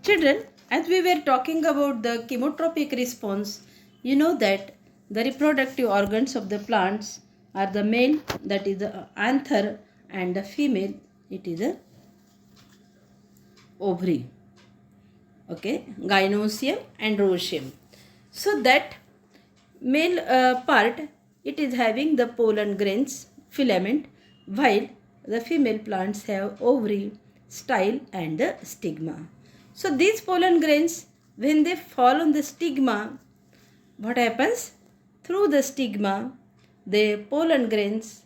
Children, as we were talking about the chemotropic response, you know that the reproductive organs of the plants are the male, that is the anther, and the female, it is a ovary. Okay, gynoecium and rhoecium. So that male part, it is having the pollen grains, filament, while the female plants have ovary, style, and the stigma. So these pollen grains, when they fall on the stigma, what happens? Through the stigma, the pollen grains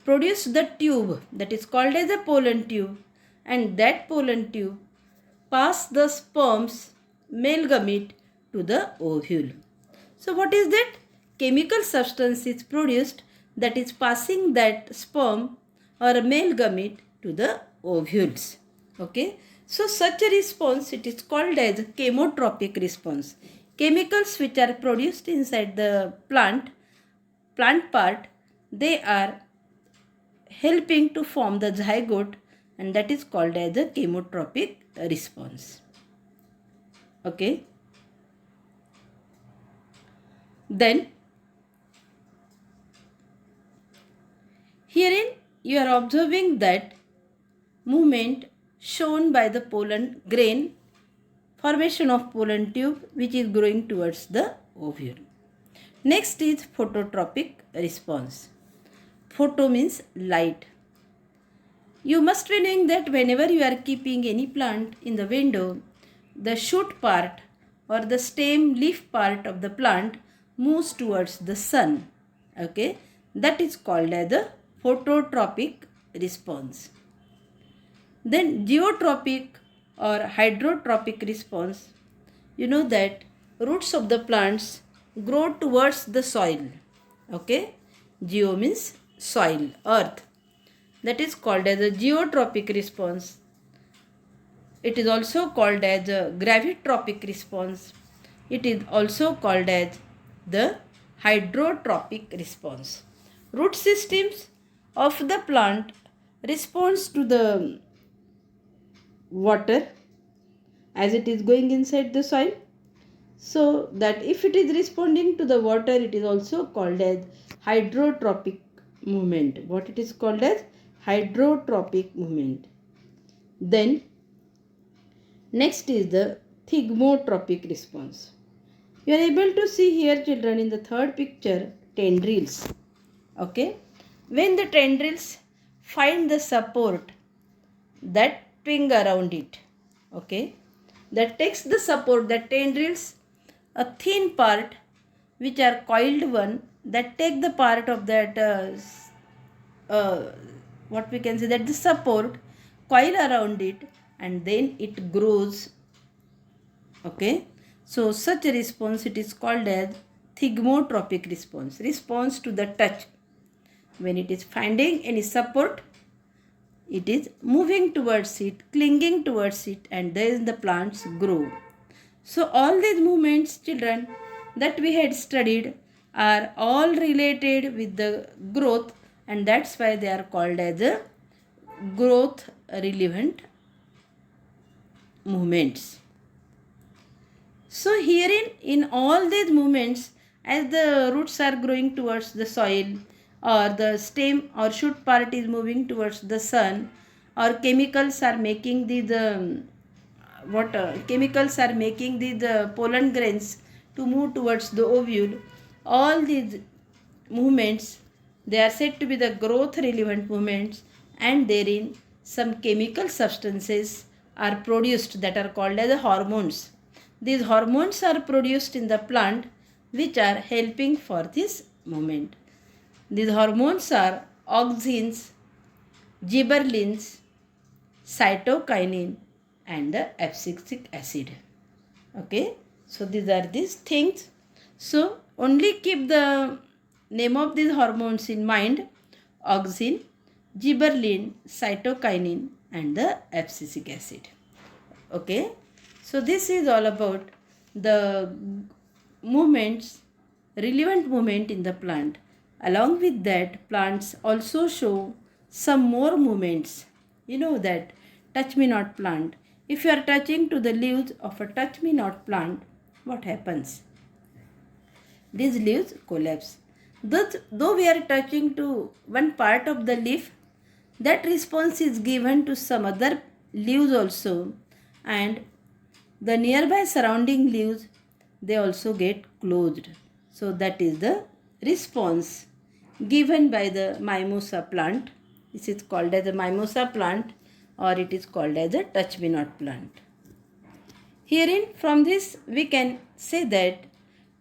produce the tube that is called as a pollen tube, and that pollen tube pass the sperm's male gamete to the ovule. So what is that? Chemical substance is produced that is passing that sperm or a male gamete to the ovules. Okay. So such a response, it is called as chemotropic response. Chemicals which are produced inside the plant part, they are helping to form the zygote, and that is called as a chemotropic response. Okay. Then herein you are observing that movement shown by the pollen grain, formation of pollen tube which is growing towards the ovule. Next is phototropic response. Photo means light. You must be knowing that whenever you are keeping any plant in the window, the shoot part or the stem leaf part of the plant moves towards the sun. Okay, that is called as the phototropic response. Then geotropic or hydrotropic response. You know that roots of the plants grow towards the soil. Okay, geo means soil, earth. That is called as a geotropic response. It is also called as a gravitropic response. It is also called as the hydrotropic response. Root systems of the plant responds to the water as it is going inside the soil. So that if it is responding to the water, it is also called as hydrotropic movement. What it is called as? Hydrotropic movement. Then next is the thigmotropic response. You are able to see here, children, in the third picture, tendrils. Okay. When the tendrils find the support that twing around it, okay, that takes the support, that tendrils, a thin part which are coiled one, that take the part of that what we can say, that the support coil around it, and then it grows. Okay, so such a response, it is called as thigmotropic response. Response to the touch. When it is finding any support, it is moving towards it, clinging towards it, and then the plants grow. So all these movements, children, that we had studied are all related with the growth, and that's why they are called as a growth relevant movements. So herein, in all these movements, as the roots are growing towards the soil, or the stem or shoot part is moving towards the sun, or chemicals are making the chemicals are making the pollen grains to move towards the ovule. All these movements, they are said to be the growth relevant movements, and therein some chemical substances are produced that are called as hormones. These hormones are produced in the plant which are helping for this movement. These hormones are auxins, gibberellins, cytokinin, and the abscisic acid. Okay, so these are these things. So only keep the name of these hormones in mind: auxin, gibberellin, cytokinin, and the abscisic acid. Okay, so this is all about the movements, relevant movement in the plant. Along with that, plants also show some more movements. You know that touch me not plant, if you are touching to the leaves of a touch-me-not plant, what happens? These leaves collapse. Though we are touching to one part of the leaf, that response is given to some other leaves also, and the nearby surrounding leaves, they also get closed. So that is the response given by the mimosa plant. This is called as a mimosa plant, or it is called as a touch-me-not plant. Herein, from this we can say that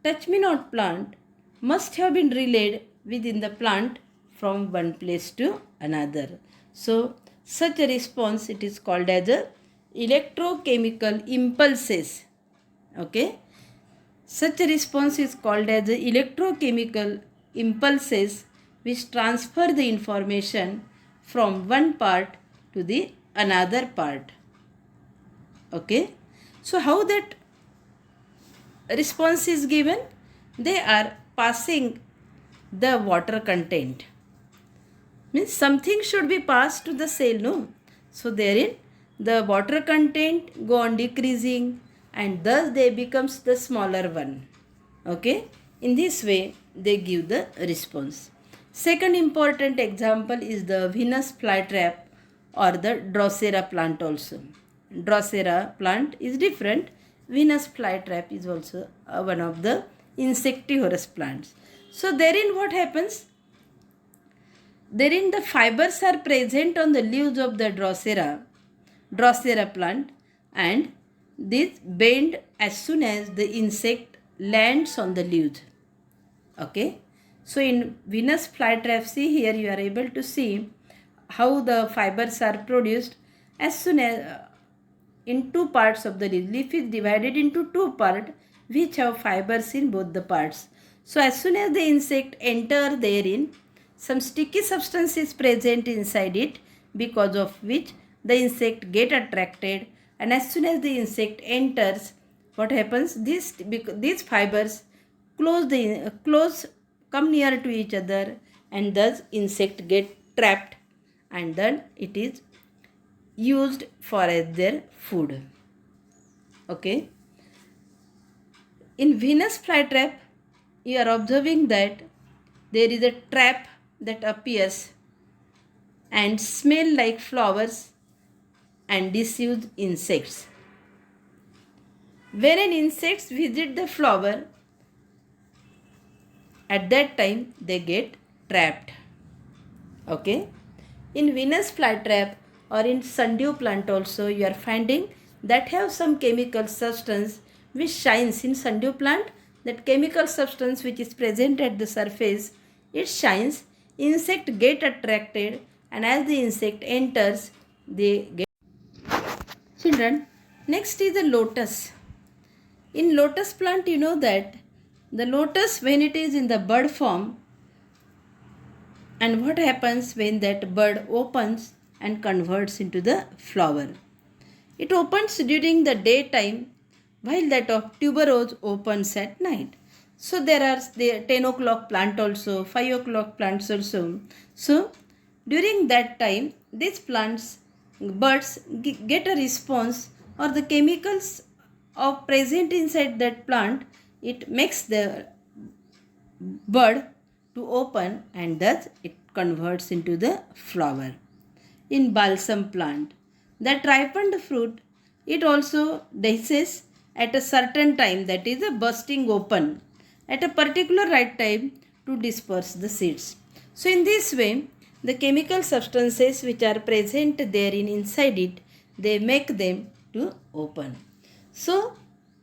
touch-me-not plant must have been relayed within the plant from one place to another. So such a response, it is called as a electrochemical impulses. Okay. Such a response is called as the electrochemical impulses, which transfer the information from one part to the another part. Okay. So how that response is given? They are passing the water content. Means something should be passed to the cell, no? So therein the water content go on decreasing, and thus they becomes the smaller one. Okay. In this way they give the response. Second important example is the Venus flytrap or the Drosera plant also. Drosera plant is different. Venus flytrap is also one of the insectivorous plants. So therein what happens? Therein the fibers are present on the leaves of the Drosera plant, and these bend as soon as the insect lands on the leaves. Okay. So in Venus flytrap, see here you are able to see how the fibers are produced as soon as in two parts of the leaf. Leaf is divided into two parts which have fibers in both the parts. So as soon as the insect enter therein, some sticky substance is present inside it, because of which the insect get attracted, and as soon as the insect enters, what happens? These fibers come near to each other, and thus insect get trapped, and then it is used for as their food. Okay. In Venus flytrap, you are observing that there is a trap that appears and smell like flowers and deceives insects. When an insects visit the flower, at that time they get trapped. Okay. In Venus flytrap or in sundew plant also, you are finding that have some chemical substance which shines. In sundew plant, that chemical substance which is present at the surface, it shines. Insect get attracted, and as the insect enters, they get. Children, next is the lotus. In lotus plant, you know that the lotus, when it is in the bud form, and what happens when that bud opens and converts into the flower? It opens during the daytime, while that of tuberose opens at night. So there are the 10 o'clock plant also, 5 o'clock plants also. So during that time, these plants, buds get a response, or the chemicals are present inside that plant, it makes the bud to open, and thus it converts into the flower. In balsam plant, that ripened fruit, it also dehisces at a certain time, that is a bursting open at a particular right time to disperse the seeds. So in this way, the chemical substances which are present therein inside it, they make them to open. So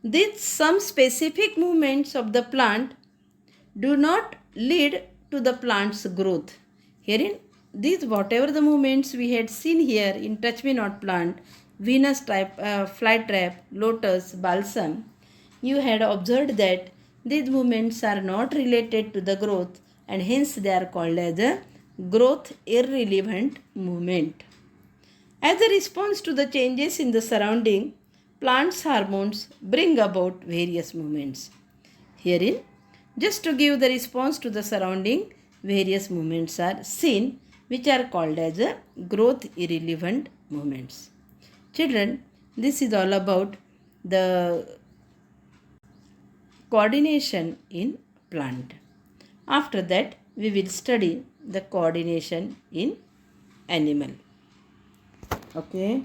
these some specific movements of the plant do not lead to the plant's growth. Herein, these whatever the movements we had seen here in touch-me-not plant, Venus flytrap, lotus, balsam, you had observed that these movements are not related to the growth, and hence they are called as a growth irrelevant movement. As a response to the changes in the surrounding, plants' hormones bring about various movements. Herein, just to give the response to the surrounding, various movements are seen, which are called as a growth irrelevant movements. Children, This is all about the coordination in plant. After that, we will study the coordination in animal. Okay.